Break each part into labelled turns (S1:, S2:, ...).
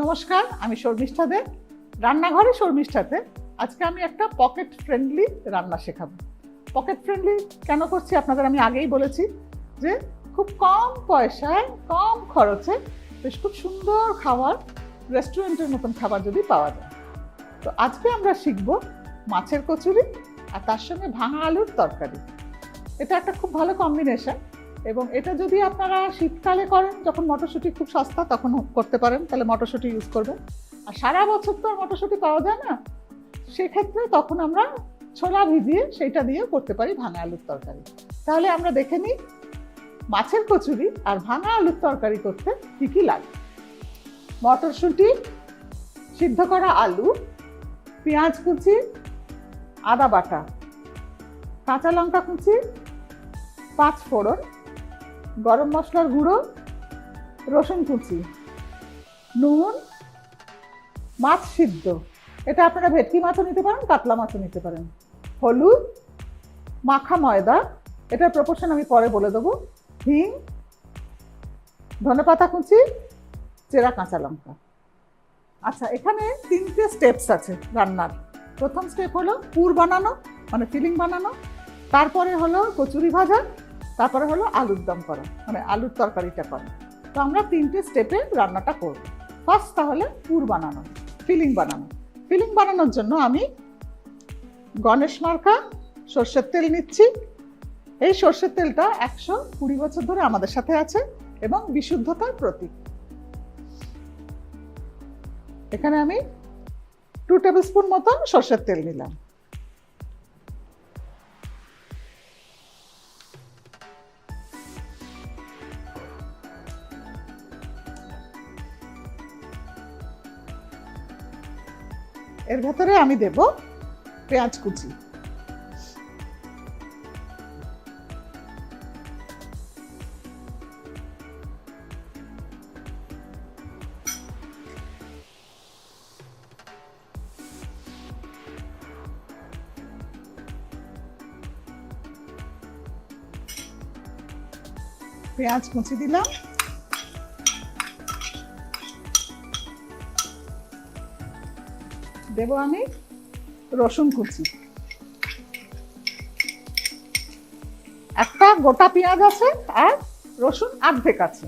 S1: নমস্কার, আমি শর্মিষ্ঠা দে, রান্নাঘরে শর্মিষ্ঠাতে। আজকে আমি একটা পকেট ফ্রেন্ডলি রান্না শেখাবো। পকেট ফ্রেন্ডলি কেন করছি আপনাদের আমি আগেই বলেছি যে খুব কম পয়সায় কম খরচে বেশ খুব সুন্দর খাবার, রেস্টুরেন্টের মতন খাবার যদি পাওয়া যায়। তো আজকে আমরা শিখবো মাছের কচুরি আর তার সঙ্গে ভাঙা আলুর তরকারি। এটা একটা খুব ভালো কম্বিনেশন, এবং এটা যদি আপনারা শীতকালে করেন যখন মটরশুঁটি খুব সস্তা তখন করতে পারেন, তাহলে মটরশুঁটি ইউজ করবেন। আর সারা বছর তো আর মটরশুঁটি পাওয়া যায় না, সেক্ষেত্রে তখন আমরা ছোলা ভিজিয়ে সেইটা দিয়েও করতে পারি ভাঙা আলুর তরকারি। তাহলে আমরা দেখে নিই মাছের কচুরি আর ভাঙা আলুর তরকারি করতে কী কী লাগে। মটরশুঁটি, সিদ্ধ করা আলু, পেঁয়াজ কুচি, আদা বাটা, কাঁচা লঙ্কা কুচি, 5 ফোড়ন, গরম মশলার গুঁড়ো, রসুন কুচি, নুন, মাছ সিদ্ধ, এটা আপনারা ভেটকি মাছও নিতে পারেন, কাতলা মাছও নিতে পারেন, হলুদ, মাখা ময়দা, এটার প্রপোর্শন আমি পরে বলে দেবো, হিং, ধনেপাতা কুচি, চেরা কাঁচা লঙ্কা। আচ্ছা, এখানে 3টে স্টেপস আছে রান্নার। প্রথম স্টেপ হলো পুর বানানো, মানে ফিলিং বানানো, তারপরে হলো কচুরি ভাজা, তারপরে হলো আলুর দম করা, মানে আলুর তরকারিটা করা। তো আমরা 3টে স্টেপে রান্নাটা করব। ফার্স্ট তাহলে পুর বানানো, ফিলিং বানানো। ফিলিং বানানোর জন্য আমি গণেশ মার্কা সর্ষের তেল নিচ্ছি। এই সর্ষের তেলটা 120 বছর ধরে আমাদের সাথে আছে এবং বিশুদ্ধতার প্রতীক। এখানে আমি 2 টেবিল স্পুন মতন সর্ষের তেল নিলাম। এর ভেতরে আমি দেব পেঁয়াজ কুচি, পেঁয়াজ কুচি দিলাম, দেব আমি রসুন কুচি, একটা গোটা পেঁয়াজ আছে আর রসুন অর্ধেক আছে।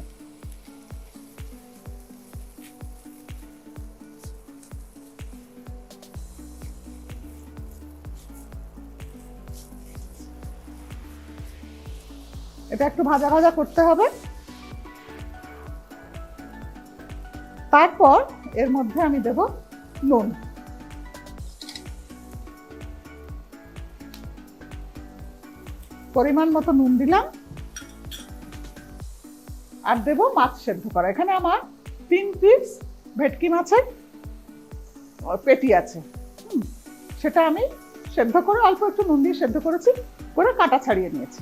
S1: এটা একটু ভাজা ভাজা করতে হবে। তারপর এর মধ্যে আমি দেব নুন, পরিমাণ মতো নুন দিলাম, আর দেব মাছ সেদ্ধ করা। এখানে আমার 3 পিস ভেটকি মাছের পেটি আছে, সেটা আমি সেদ্ধ করে অল্প একটু নুন দিয়ে সেদ্ধ করেছি, করে কাঁটা ছাড়িয়ে নিয়েছি।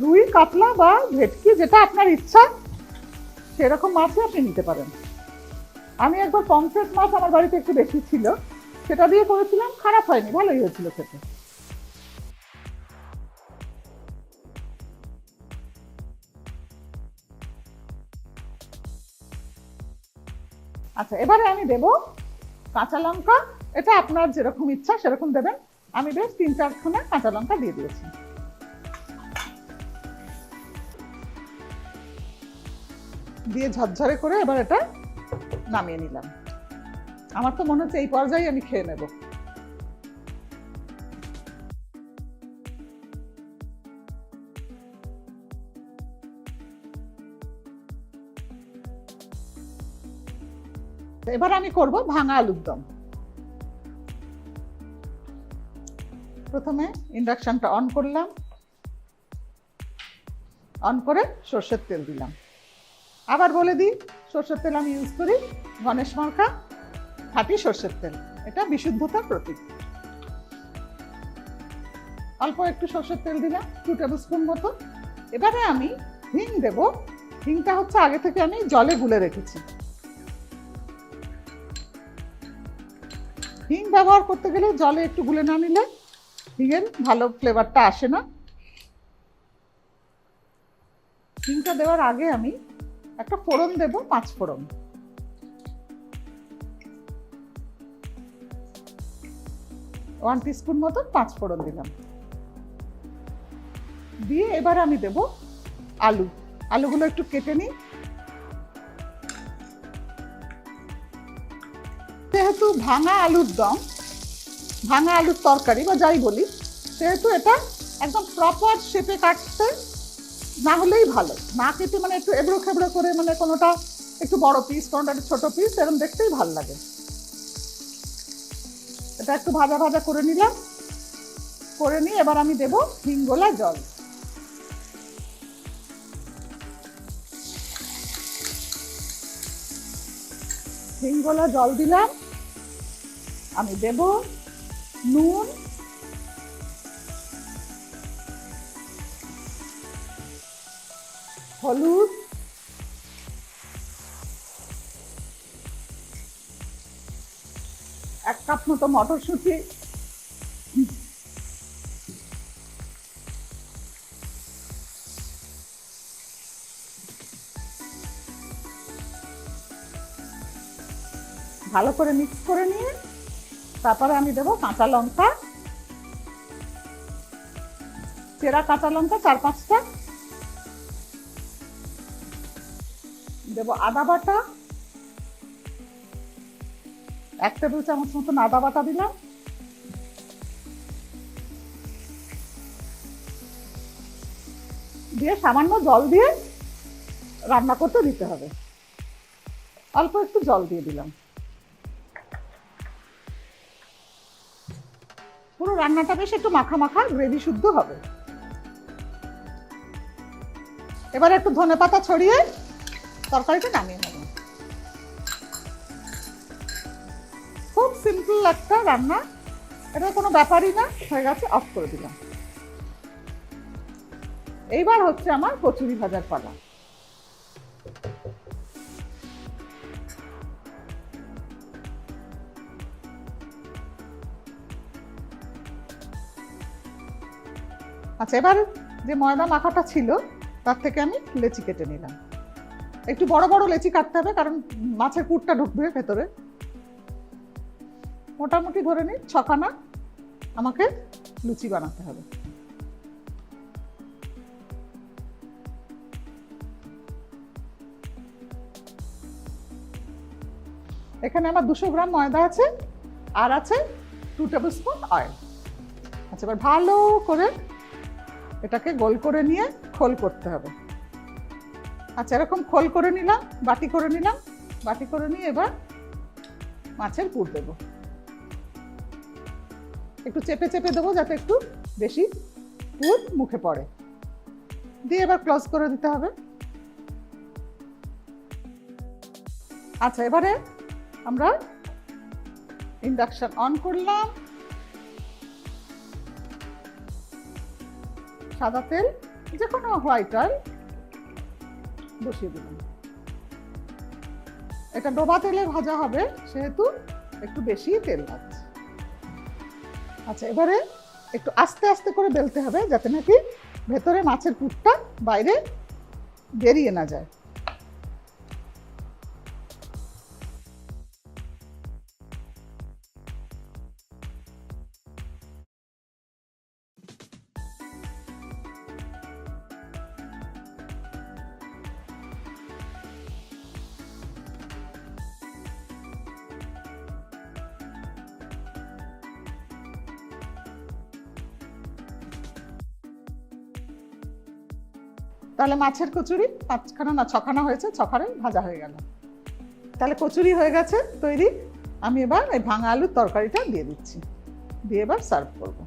S1: রুই, কাতলা বা ভেটকি যেটা আপনার ইচ্ছা সেরকম মাছই আপনি নিতে পারেন। আমি একবার পমফ্রেট মাছ আমার বাড়িতে একটু বেশি ছিল, সেটা দিয়ে করেছিলাম, খারাপ হয়নি, ভালোই হয়েছিল খেতে। আচ্ছা, এবারে আমি দেব কাঁচা লঙ্কা। এটা আপনার যেরকম ইচ্ছা সেরকম দেবেন। আমি বেশ 3-4 খানা কাঁচা লঙ্কা দিয়ে দিয়েছি। দিয়ে ঝরঝরে করে এবার এটা নামিয়ে নিলাম। আমার তো মনে হচ্ছে এই পর্যায়ে আমি খেয়ে নেব। এবার আমি করব ভাঙা আলুর দম। প্রথমে ইন্ডাকশনটা অন করলাম, অন করে সর্ষের তেল দিলাম। আবার বলে দিই, সর্ষের তেল আমি ইউজ করি গণেশ মার্কা খাঁটি সর্ষের তেল, এটা বিশুদ্ধতার প্রতীক। অল্প একটু সর্ষের তেল দিলাম, 2 টেবিল স্পুন মতো। এবারে আমি হিং দেব। হিংটা হচ্ছে আগে থেকে আমি জলে গুলে রেখেছি। হিং ব্যবহার করতে গেলে জলে একটু গুলে না নিলে হিঙের ভালো ফ্লেভারটা আসে না। হিংটা দেওয়ার আগে আমি একটা ফোড়ন দেব, 5 ফোড়ন। ওয়ান টিস্পুন মতো 5 ফোড়ন দিলাম। দিয়ে এবার আমি দেব আলু। আলুগুলো একটু কেটে নিই। যেহেতু ভাঙা আলুর দম, ভাঙা আলুর তরকারি বা যাই বলি, সেহেতু এটা একদম প্রপার শেপে কাটতে না হলেই ভালো। না কেটে মানে একটু এবড়ো খেবড়ো করে, মানে কোনোটা একটু বড় পিস, কোনোটা একটু ছোট পিস, এরকম দেখতেই ভালো লাগে। এটা একটু ভাজা ভাজা করে নিলাম। করে নিয়ে এবার আমি দেব হিঙ্গোলা জল। হিঙ্গোলা জল দিলাম। আমি দেব নুন, হলুদ, 1 কাপ মতো মটরশুঁটি, ভালো করে মিক্স করে নিয়ে তারপরে আমি দেব কাঁচা লঙ্কা, চেরা কাঁচা লঙ্কা 4-5টা, দেব আদা বাটা, 1 টেবিল চামচ মতন আদা বাটা দিলাম। দিয়ে সামান্য জল দিয়ে রান্না করতে দিতে হবে। অল্প একটু জল দিয়ে দিলাম। পুরো রান্নাটা বেশ একটু মাখা মাখা গ্রেভি শুদ্ধ হবে। এবার একটু ধনেপাতা ছড়িয়ে তরকারিটা নামিয়ে নেব। খুব সিম্পল একটা রান্না, এটা কোনো ব্যাপারই না। হয়ে গেছে, অফ করে দিলাম। এইবার হচ্ছে আমার কচুরি ভাজার পালা। আচ্ছা, এবার যে ময়দা মাখাটা ছিল তার থেকে আমি লেচি কেটে নিলাম। একটু বড় বড় লেচি কাটতে হবে, কারণ মাছের পুরটা ঢুকবে ভেতরে। মোটামুটি ধরে নিই 6খানা আমাকে লুচি বানাতে হবে। এখানে আমার 200 গ্রাম ময়দা আছে, আর আছে 2 টেবিল স্পুন অয়েল। আচ্ছা, এবার ভালো করে এটাকে গোল করে নিয়ে খোল করতে হবে। আচ্ছা, এরকম খোল করে নিলাম, বাটি করে নিলাম। বাটি করে নিয়ে এবার মাছের পুর দেবো। একটু চেপে চেপে দেবো যাতে একটু বেশি পুর মুখে পড়ে। দিয়ে এবার ক্লোজ করে দিতে হবে। আচ্ছা, এবারে আমরা ইন্ডাকশন অন করলাম। সাদা তেল, যে কোনো হোয়াইট অয়েল বসিয়ে দিলাম। এটা ডোবা তেলে ভাজা হবে, সেহেতু একটু বেশি তেল লাগছে। আচ্ছা, এবারে একটু আস্তে আস্তে করে বেলতে হবে, যাতে নাকি ভেতরে মাছের পুরটা বাইরে বেরিয়ে না যায়। তাহলে মাছের কচুরি 5খানা না 6খানা হয়েছে, 6খানাই ভাজা হয়ে গেল। তাহলে কচুরি হয়ে গেছে তৈরি। আমি এবার এই ভাঙা আলুর তরকারিটা দিয়ে দিচ্ছি, দিয়ে এবার সার্ভ করব।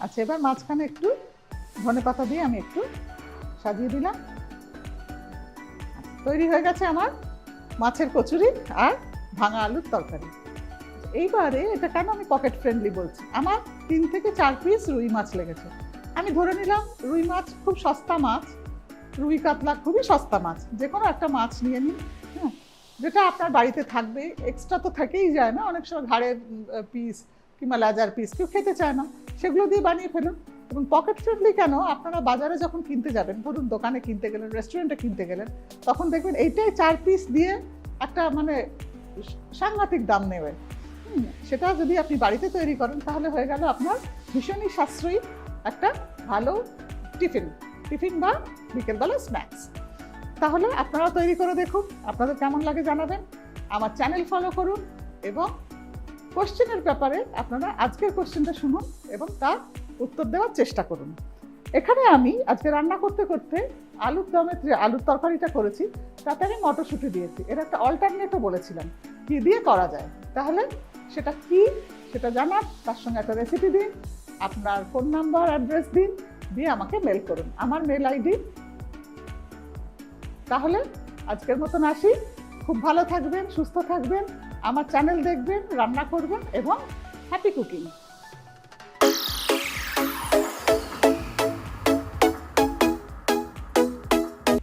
S1: আচ্ছা, এবার মাঝখানে একটু ধনেপাতা দিয়ে আমি একটু সাজিয়ে দিলাম। তৈরি হয়ে গেছে আমার মাছের কচুরি আর ভাঙা আলুর তরকারি। এইবারে এটা কেন আমি পকেট ফ্রেন্ডলি বলছি, আমার 3 থেকে 4 পিস রুই মাছ লেগেছে। আমি ধরে নিলাম রুই মাছ খুব সস্তা মাছ, রুই কাতলা খুবই সস্তা মাছ। যে কোনো একটা মাছ নিয়ে নিই। হ্যাঁ, যেটা আপনার বাড়িতে থাকবে। এক্সট্রা তো থেকেই যায় না, অনেক সময় ঘাড়ের পিস কিংবা লাজার পিস কেউ খেতে চায় না, সেগুলো দিয়ে বানিয়ে ফেলুন। এবং পকেট ফ্রেন্ডলি কেন, আপনারা বাজারে যখন কিনতে যাবেন, ধরুন দোকানে কিনতে গেলেন, রেস্টুরেন্টে কিনতে গেলেন, তখন দেখবেন এইটাই 4 পিস দিয়ে একটা মানে সাংঘাতিক দাম নেবে। সেটা যদি আপনি বাড়িতে তৈরি করেন তাহলে হয়ে গেল আপনার ভীষণই সাশ্রয়ী একটা ভালো টিফিন বা বিকেলবেলা স্ন্যাক্স। তাহলে আপনারা তৈরি করে দেখুন, আপনাদের কেমন লাগে জানাবেন। আমার চ্যানেল ফলো করুন এবং কোশ্চেনের ব্যাপারে আপনারা আজকের কোশ্চেনটা শুনুন এবং তার উত্তর দেওয়ার চেষ্টা করুন। এখানে আমি আজকে রান্না করতে করতে আলুর দমের যে আলুর তরকারিটা করেছি তাতে আমি মটরশুঁটি দিয়েছি। এর একটা অল্টারনেটও বলেছিলাম কি দিয়ে করা যায়, তাহলে সেটা কি সেটা জানান, তার সঙ্গে একটা রেসিপি দিন, আপনার ফোন নাম্বার অ্যাড্রেস দিন, দিয়ে আমাকে মেল করুন, আমার মেল আইডি। তাহলে আজকের মতন আসি, খুব ভালো থাকবেন, সুস্থ থাকবেন, আমার চ্যানেল দেখবেন, রান্না করবেন এবং হ্যাপি কুকিং।